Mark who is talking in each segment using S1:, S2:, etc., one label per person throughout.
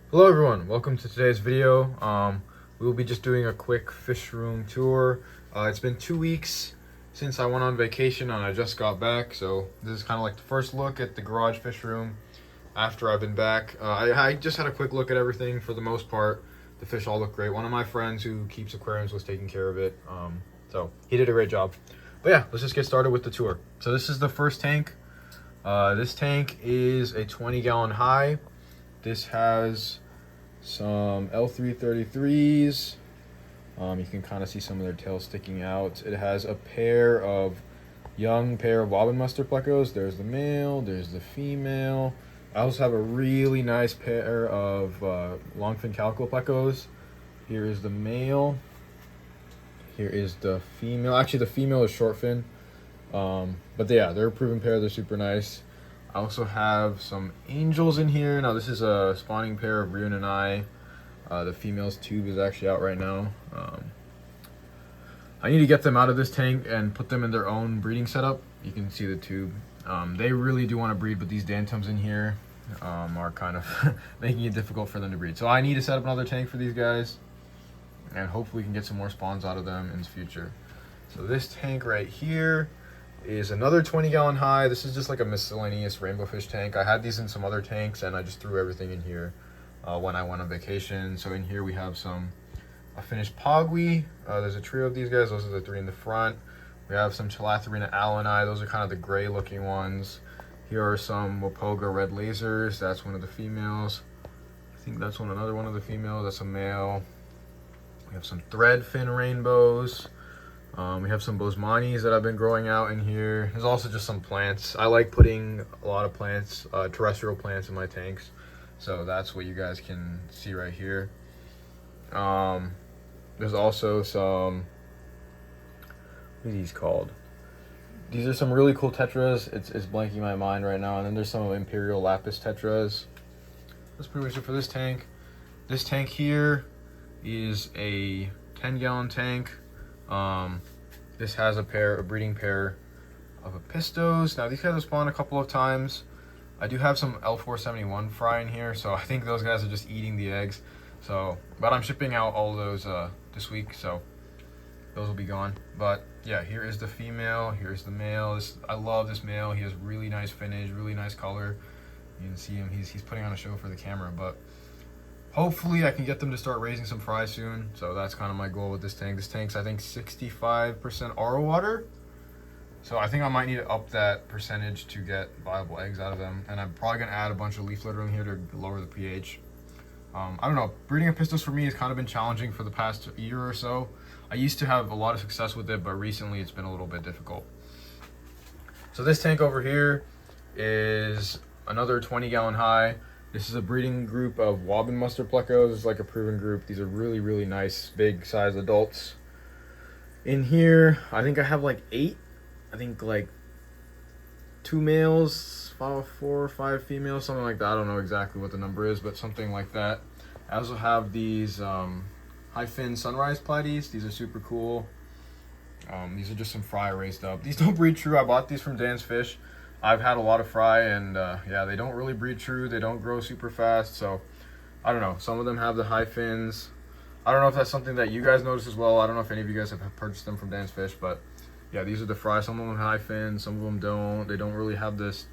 S1: Hello everyone, welcome to today's video. We will be just doing a quick fish room tour. It's been 2 weeks since I went on vacation and I just got back, so this is kind of like the first look at the garage fish room after I've been back. I just had a quick look at everything. For the most part, the fish all look great. One of my friends who keeps aquariums was taking care of it, so he did a great job. But yeah, let's just get started with the tour. So this is the first tank. This tank is a 20-gallon high. This has some L333s. You can kind of see some of their tails sticking out. It has a young pair of Wobbin Muster plecos. There's the male, there's the female. I also have a really nice pair of longfin calico plecos. Here is the male. Here is the female. Actually, the female is shortfin. But yeah, they're a proven pair. They're super nice. I also have some angels in here. Now this is a spawning pair of Ryun and I. The female's tube is actually out right now. I need to get them out of this tank and put them in their own breeding setup. You can see the tube. They really do want to breed, but these dantums in here are kind of making it difficult for them to breed. So I need to set up another tank for these guys, and hopefully we can get some more spawns out of them in the future. So this tank right here is another 20-gallon high. This is just like a miscellaneous rainbow fish tank. I had these in some other tanks and I just threw everything in here when I went on vacation. So in here we have a finished Pogwi. There's a trio of these guys. Those are the three in the front. We have some Chalatherina alleni. Those are kind of the gray looking ones. Here are some Wapoga red lasers. That's one of the females. I think that's another one of the females. That's a male. We have some threadfin rainbows. We have some Bosmanis that I've been growing out in here. There's also just some plants. I like putting a lot of plants, terrestrial plants in my tanks. So that's what you guys can see right here. There's also some, what are these called? These are some really cool tetras. It's blanking my mind right now. And then there's some Imperial Lapis tetras. That's pretty much it for this tank. This tank here is a 10-gallon tank. This has a breeding pair of Apistos. Now these guys have spawned a couple of times. I do have some L471 fry in here, so I think those guys are just eating the eggs. But I'm shipping out all those this week, so those will be gone. But yeah, here is the female, here's the male. I love this male. He has really nice finish, really nice color. You can see him, he's putting on a show for the camera, but hopefully I can get them to start raising some fry soon. So that's kind of my goal with this tank. This tank's, I think, 65% RO water. So I think I might need to up that percentage to get viable eggs out of them. And I'm probably going to add a bunch of leaf litter in here to lower the pH. I don't know. Breeding Apistos for me has kind of been challenging for the past year or so. I used to have a lot of success with it, but recently it's been a little bit difficult. So this tank over here is another 20-gallon high. This is a breeding group of Wobbin Muster plecos. It's like a proven group. These are really, really nice, big size adults. In here, I think I have like 8. I think like 2 males, 4 or 5 females, something like that. I don't know exactly what the number is, but something like that. I also have these high fin sunrise platies. These are super cool. These are just some fry raised up. These don't breed true. I bought these from Dan's Fish. I've had a lot of fry, and yeah, they don't really breed true. They don't grow super fast, so I don't know. Some of them have the high fins. I don't know if that's something that you guys notice as well. I don't know if any of you guys have purchased them from Dan's Fish, but yeah, these are the fry. Some of them have high fins, some of them don't. They don't really have this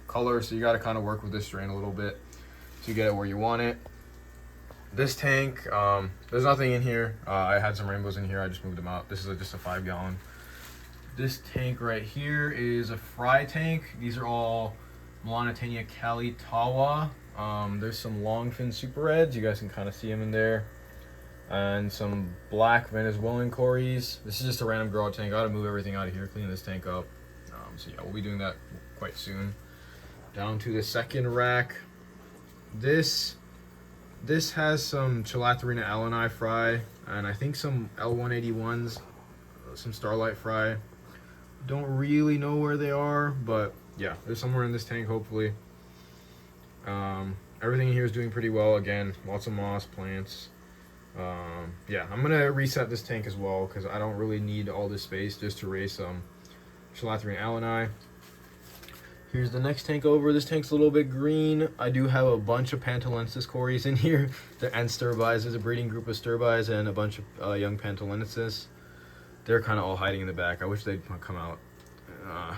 S1: color, so you got to kind of work with this strain a little bit to get it where you want it. This tank, there's nothing in here. I had some rainbows in here. I just moved them out. This is just a 5-gallon. This tank right here is a fry tank. These are all Melanitania calitawa. There's some longfin super reds. You guys can kind of see them in there. And some black Venezuelan cories. This is just a random grow out tank. I gotta move everything out of here, clean this tank up. So yeah, we'll be doing that quite soon. Down to the second rack. This has some Chalatherina alleni fry, and I think some L181s, some Starlight fry. Don't really know where they are, but yeah, they're somewhere in this tank, hopefully. Everything in here is doing pretty well. Again, lots of moss, plants. Yeah, I'm gonna reset this tank as well because I don't really need all this space just to raise some Chalatherina alleni. Here's the next tank over. This tank's a little bit green. I do have a bunch of Pantalensis cories in here and Sterbies. There's a breeding group of Sterbies and a bunch of young Pantalensis. They're kind of all hiding in the back. I wish they'd come out.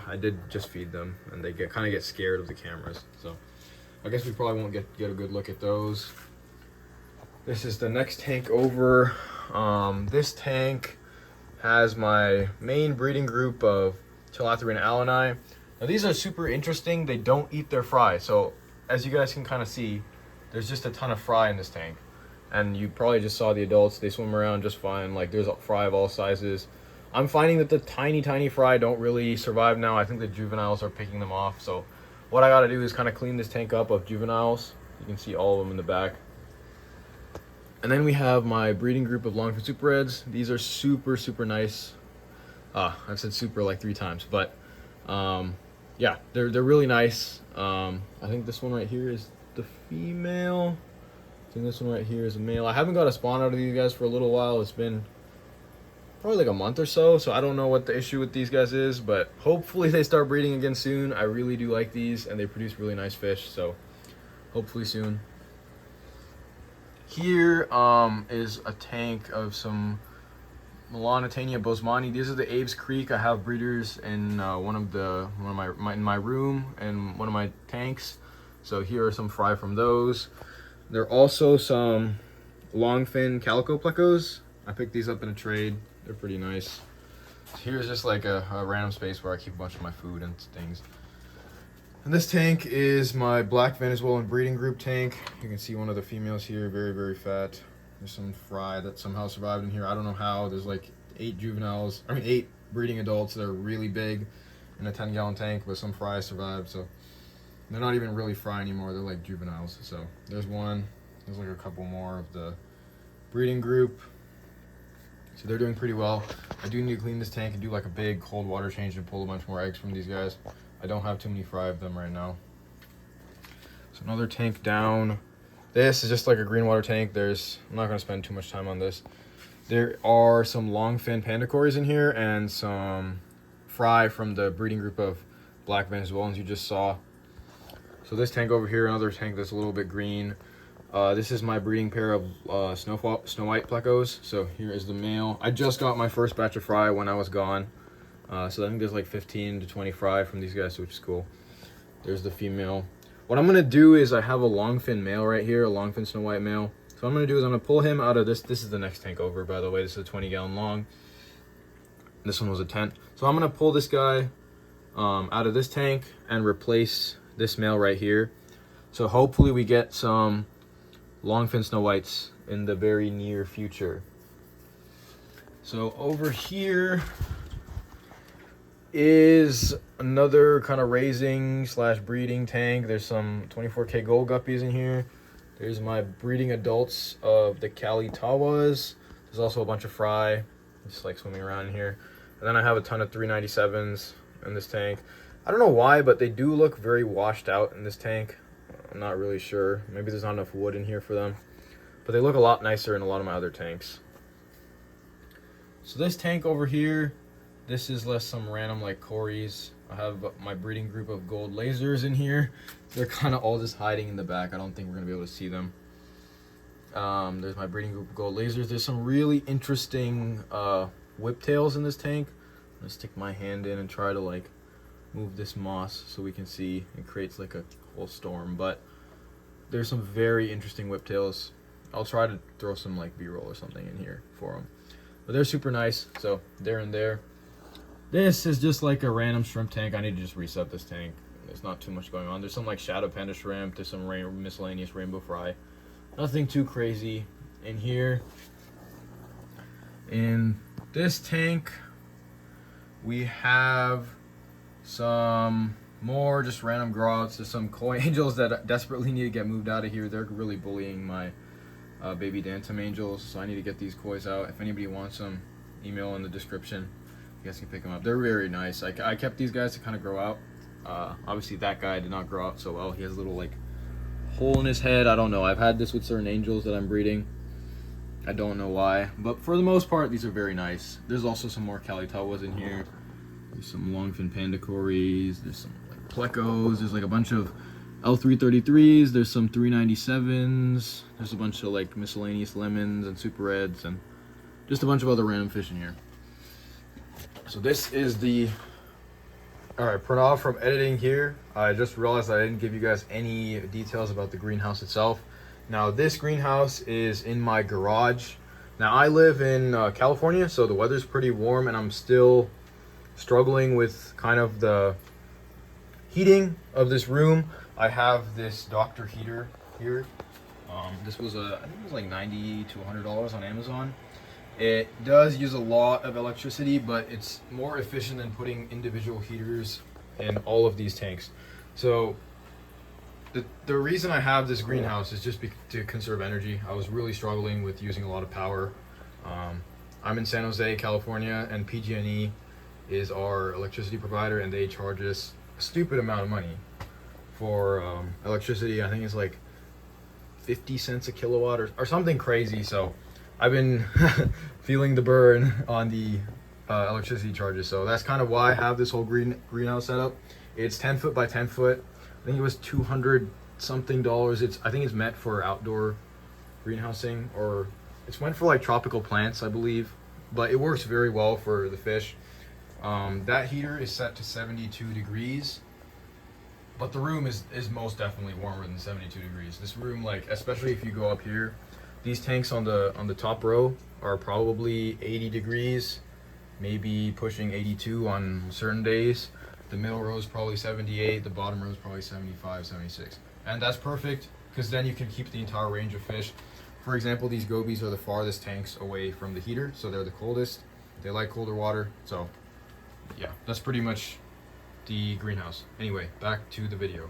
S1: I did just feed them, and they kind of get scared of the cameras. So I guess we probably won't get a good look at those. This is the next tank over. This tank has my main breeding group of Chalathrian alleni. Now these are super interesting. They don't eat their fry. So as you guys can kind of see, there's just a ton of fry in this tank. And you probably just saw the adults. They swim around just fine. Like there's a fry of all sizes. I'm finding that the tiny fry don't really survive now. I think the juveniles are picking them off. So what I gotta do is kind of clean this tank up of juveniles. You can see all of them in the back. And then we have my breeding group of Longfin Super Reds. These are super nice. I've said super like 3 times, but yeah, they're really nice. I think this one right here is the female. I think this one right here is a male. I haven't got a spawn out of these guys for a little while. It's been probably like a month or so, so I don't know what the issue with these guys is, but hopefully they start breeding again soon. I really do like these, and they produce really nice fish, so hopefully soon. Here is a tank of some Melanitania bosemani. These are the Aves Creek. I have breeders in one of my room and one of my tanks. So here are some fry from those. There are also some longfin calico plecos. I picked these up in a trade. They're pretty nice. So here's just like a random space where I keep a bunch of my food and things. And this tank is my black Venezuelan breeding group tank. You can see one of the females here, very fat. There's some fry that somehow survived in here. I don't know how. There's like 8 breeding adults that are really big in a 10-gallon tank, but some fry survived. So they're not even really fry anymore. They're like juveniles. So there's one. There's like a couple more of the breeding group. So they're doing pretty well. I do need to clean this tank and do like a big cold water change and pull a bunch more eggs from these guys. I don't have too many fry of them right now. So another tank down. This is just like a green water tank. I'm not going to spend too much time on this. There are some longfin pandacories in here and some fry from the breeding group of black Venezuelans you just saw. So this tank over here, another tank that's a little bit green. This is my breeding pair of snow white plecos. So here is the male. I just got my first batch of fry when I was gone. So I think there's like 15 to 20 fry from these guys, which is cool. There's the female. What I'm going to do is I have a longfin male right here, a longfin snow white male. So what I'm going to do is I'm going to pull him out of this. This is the next tank over, by the way. This is a 20-gallon long. This one was a 10. So I'm going to pull this guy out of this tank and replace this male right here. So hopefully we get some longfin snow whites in the very near future. So over here is another kind of raising / breeding tank. There's some 24K gold guppies in here. There's my breeding adults of the Cali Tawas. There's also a bunch of fry, just like swimming around in here. And then I have a ton of 397s in this tank. I don't know why, but they do look very washed out in this tank. I'm not really sure. Maybe there's not enough wood in here for them. But they look a lot nicer in a lot of my other tanks. So this tank over here, this is less some random like cories. I have my breeding group of gold lasers in here. They're kind of all just hiding in the back. I don't think we're going to be able to see them. There's my breeding group of gold lasers. There's some really interesting whiptails in this tank. I'm going to stick my hand in and try to like move this moss so we can see. It creates like a whole storm, but there's some very interesting whiptails. I'll try to throw some like B-roll or something in here for them. But they're super nice, so they're in there. This is just like a random shrimp tank. I need to just reset this tank. There's not too much going on. There's some like shadow panda shrimp. There's some miscellaneous rainbow fry. Nothing too crazy in here. In this tank, we have some more just random grots. There's some koi angels that desperately need to get moved out of here. They're really bullying my baby Dantum angels, so I need to get these kois out. If anybody wants them, email in the description. You guys can pick them up. They're very nice. I kept these guys to kind of grow out. Obviously that guy did not grow out so well. He has a little like hole in his head. I don't know. I've had this with certain angels that I'm breeding. I don't know why, but for the most part, these are very nice. There's also some more Cali Tawas in here. There's some longfin pandacories. There's some like Plecos. There's like a bunch of L333s. There's some 397s. There's a bunch of like miscellaneous lemons and super reds and just a bunch of other random fish in here. So this is the... Alright, Pranav from editing here. I just realized I didn't give you guys any details about the greenhouse itself. Now this greenhouse is in my garage. Now I live in California, so the weather's pretty warm and I'm still struggling with kind of the heating of this room. I have this Dr. heater here. This was I think it was like $90 to $100 on Amazon. It does use a lot of electricity, but it's more efficient than putting individual heaters in all of these tanks. So the reason I have this greenhouse is just to conserve energy. I was really struggling with using a lot of power. I'm in San Jose, California, and PG&E is our electricity provider, and they charge us a stupid amount of money for electricity. I think it's like 50 cents a kilowatt or something crazy. So I've been feeling the burn on the electricity charges. So that's kind of why I have this whole greenhouse set up. It's 10 foot by 10 foot. I think it was $200 something. I think it's meant for outdoor greenhousing, or it's meant for like tropical plants, I believe. But it works very well for the fish. That heater is set to 72 degrees. But the room is most definitely warmer than 72 degrees. This room, like, especially if you go up here, these tanks on the top row are probably 80 degrees, maybe pushing 82 on certain days. The middle row is probably 78, the bottom row is probably 75, 76. And that's perfect, because then you can keep the entire range of fish. For example, these gobies are the farthest tanks away from the heater, so they're the coldest. They like colder water, so yeah, that's pretty much the greenhouse. Anyway, back to the video.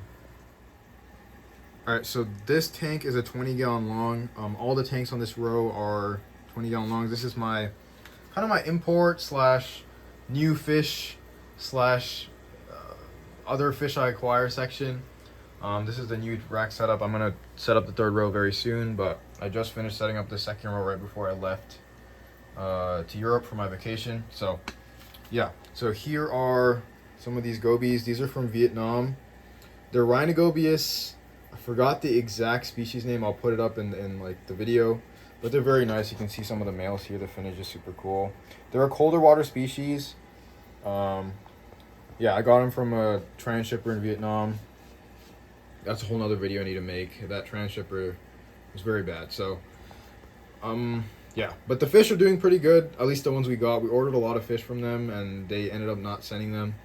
S1: Alright, so this tank is a 20-gallon long. All the tanks on this row are 20-gallon long. This is my kind of my import slash new fish slash other fish I acquire section. This is the new rack setup. I'm gonna set up the third row very soon, but I just finished setting up the second row right before I left to Europe for my vacation. So yeah, so here are some of these gobies. These are from Vietnam. They're Rhinogobius. I forgot the exact species name. I'll put it up in like the video, but they're very nice. You can see some of the males here. The finish is super cool. They're a colder water species. Yeah, I got them from a transshipper in Vietnam. That's a whole nother video I need to make. That transshipper was very bad. So, yeah. But the fish are doing pretty good. At least the ones we got. We ordered a lot of fish from them, and they ended up not sending them.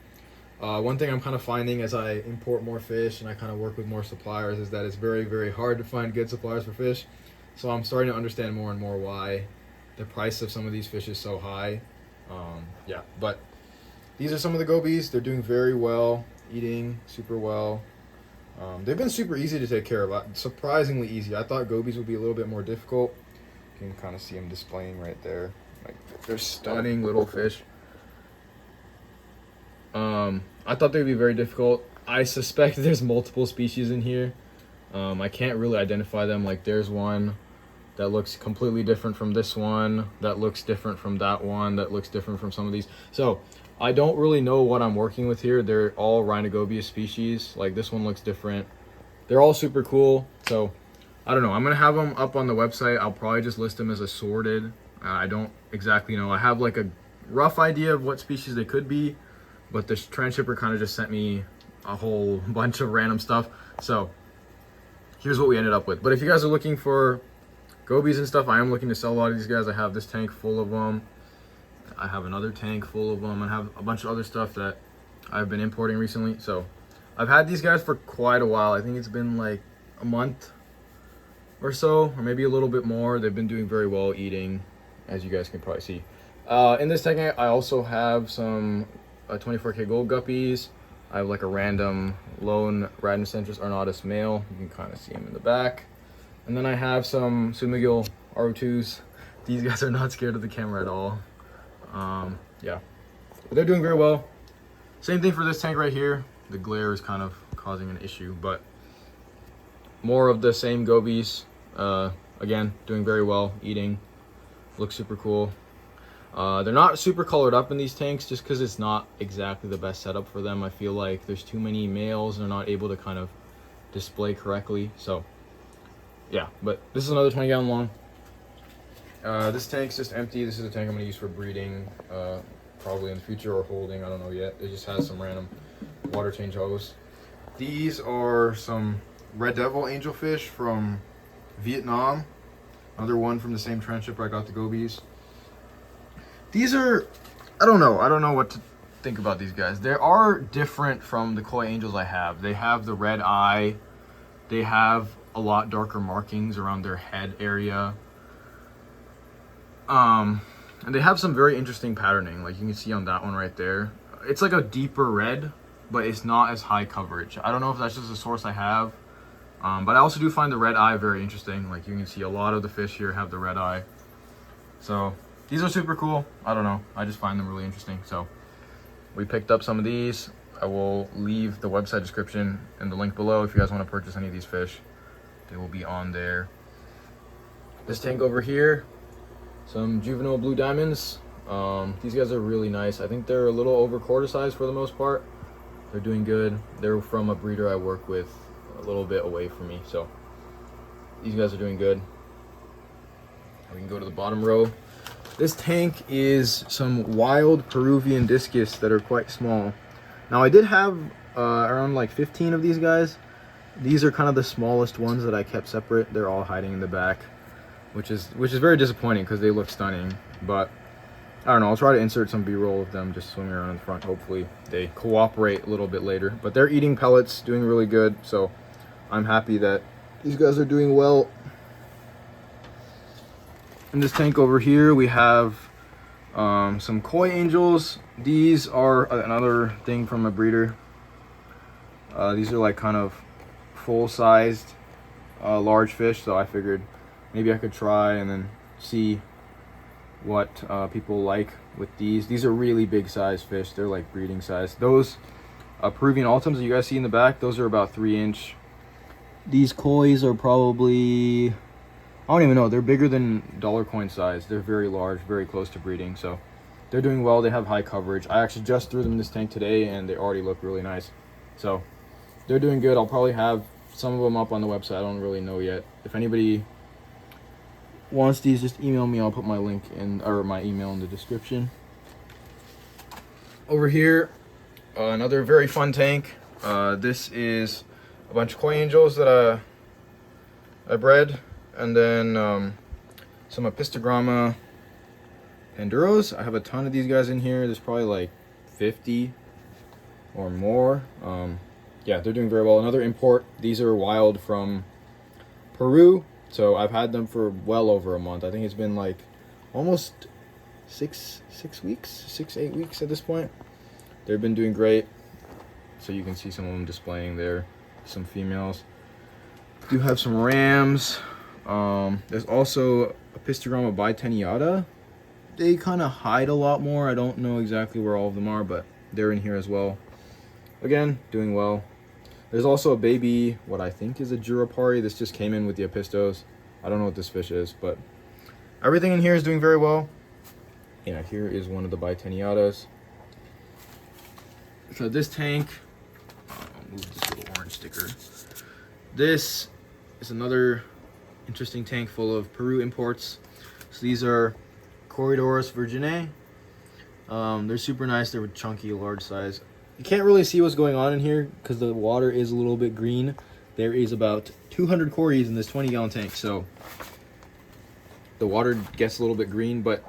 S1: One thing I'm kind of finding as I import more fish and I kind of work with more suppliers is that it's very, very hard to find good suppliers for fish. So I'm starting to understand more and more why the price of some of these fish is so high. Yeah, but these are some of the gobies. They're doing very well, eating super well. They've been super easy to take care of, surprisingly easy. I thought gobies would be a little bit more difficult. You can kind of see them displaying right there. Like, they're stunning little fish. I thought they'd be very difficult. I suspect there's multiple species in here. I can't really identify them. Like, there's one that looks completely different from this one, that looks different from that one, that looks different from some of these. So I don't really know what I'm working with here. They're all Rhinogobius species. Like, this one looks different. They're all super cool. So I don't know. I'm gonna have them up on the website. I'll probably just list them as assorted. I don't exactly know. I have like a rough idea of what species they could be, but the transshipper kind of just sent me a whole bunch of random stuff. So here's what we ended up with. But if you guys are looking for gobies and stuff, I am looking to sell a lot of these guys. I have this tank full of them. I have another tank full of them. I have a bunch of other stuff that I've been importing recently. So I've had these guys for quite a while. I think it's been like a month or so, or maybe a little bit more. They've been doing very well eating, as you guys can probably see. In this tank, I also have some 24K gold guppies. I have like a random lone Radnocentris ornatus male. You can kind of see him in the back. And then I have some Sumigil R02s. These guys are not scared of the camera at all. Yeah, but they're doing very well. Same thing for this tank right here. The glare is kind of causing an issue, but more of the same gobies. Again, doing very well, eating. Looks super cool. They're not super colored up in these tanks just because it's not exactly the best setup for them. I feel like there's too many males and they're not able to kind of display correctly. So yeah, but this is another 20-gallon long. This tank's just empty. This is a tank I'm going to use for breeding probably in the future, or holding, I don't know yet. It just has some random water change hose. These are some Red Devil angelfish from Vietnam. Another one from the same transship I got the gobies. These are, I don't know what to think about these guys. They are different from the koi angels I have. They have the red eye. They have a lot darker markings around their head area. And they have some very interesting patterning, like you can see on that one right there. It's like a deeper red, but it's not as high coverage. I don't know if that's just a source I have, but I also do find the red eye very interesting. Like you can see a lot of the fish here have the red eye. So these are super cool. I don't know, I just find them really interesting. So we picked up some of these. I will leave the website description and the link below if you guys want to purchase any of these fish. They will be on there. This tank over here, some juvenile blue diamonds. These guys are really nice. I think they're a little over quarter size for the most part. They're doing good. They're from a breeder I work with a little bit away from me. So these guys are doing good. We can go to the bottom row. This tank is some wild Peruvian discus that are quite small. Now I did have around like 15 of these guys. These are kind of the smallest ones that I kept separate. They're all hiding in the back, which is very disappointing because they look stunning. But I don't know, I'll try to insert some b-roll of them just swimming around in the front. Hopefully they cooperate a little bit later. But they're eating pellets, doing really good, so I'm happy that these guys are doing well. In this tank over here we have some koi angels. These are another thing from a breeder. These are like kind of full-sized large fish, so I figured maybe I could try and then see what people like with these. These are really big size fish. They're like breeding size. Those Peruvian Ultims that you guys see in the back, those are about 3-inch. These kois are probably, I don't even know, they're bigger than dollar coin size. They're very large, very close to breeding, so they're doing well. They have high coverage. I actually just threw them in this tank today and they already look really nice. So they're doing good. I'll probably have some of them up on the website. I don't really know yet. If anybody wants these, just email me. I'll put my link in, or my email in the description. Over here, another very fun tank. This is a bunch of koi angels that I bred, and then some Apistogramma panduros. I have a ton of these guys in here. There's probably like 50 or more. Yeah, they're doing very well. Another import. These are wild from Peru. So I've had them for well over a month. I think it's been like almost 8 weeks at this point. They've been doing great. So you can see some of them displaying there. Some females. Do have some rams. There's also Apistogramma biteniata. They kind of hide a lot more. I don't know exactly where all of them are, but they're in here as well. Again, doing well. There's also a baby, what I think is a Jurapari. This just came in with the Apistos. I don't know what this fish is, but everything in here is doing very well. Yeah, here is one of the biteniatas. So this tank, I'll move this little orange sticker. This is another interesting tank full of Peru imports. So these are Corridorus virginae. They're super nice. They're chunky, large size. You can't really see what's going on in here because the water is a little bit green. There is about 200 cories in this 20-gallon tank, so the water gets a little bit green, but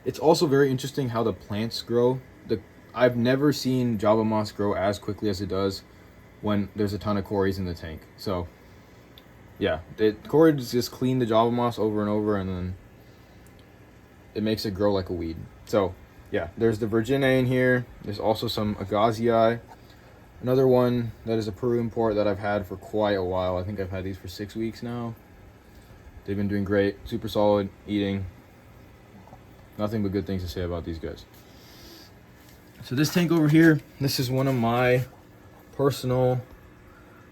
S1: it's also very interesting how the plants grow. I've never seen Java moss grow as quickly as it does when there's a ton of cories in the tank. So yeah, the cories just clean the Java moss over and over, and then it makes it grow like a weed. So yeah, there's the Virginae in here. There's also some Agazii. Another one that is a Peru import that I've had for quite a while. I think I've had these for 6 weeks now. They've been doing great. Super solid, eating. Nothing but good things to say about these guys. So this tank over here, this is one of my personal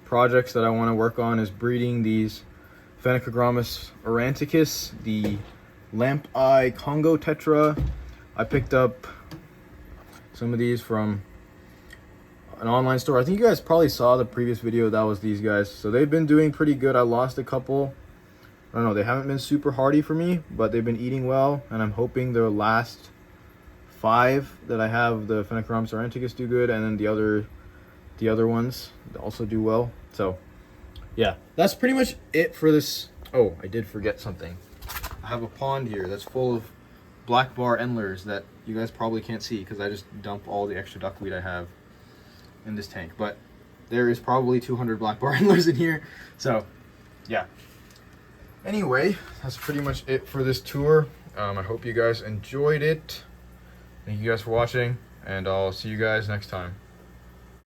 S1: projects that I want to work on, is breeding these Phenacogrammus auranticus, the lamp eye Congo tetra, I picked up some of these from an online store. I think you guys probably saw the previous video. That was these guys. So they've been doing pretty good. I lost a couple. I don't know, they haven't been super hardy for me, but they've been eating well, and I'm hoping the last 5 that I have, the Phenacromys auranticus, do good, and then the other ones also do well. So yeah, that's pretty much it for this. Oh, I did forget something. I have a pond here that's full of black bar endlers that you guys probably can't see because I just dump all the extra duckweed I have in this tank, but there is probably 200 black bar endlers in here. So yeah, anyway, that's pretty much it for this tour. I hope you guys enjoyed it. Thank you guys for watching, and I'll see you guys next time.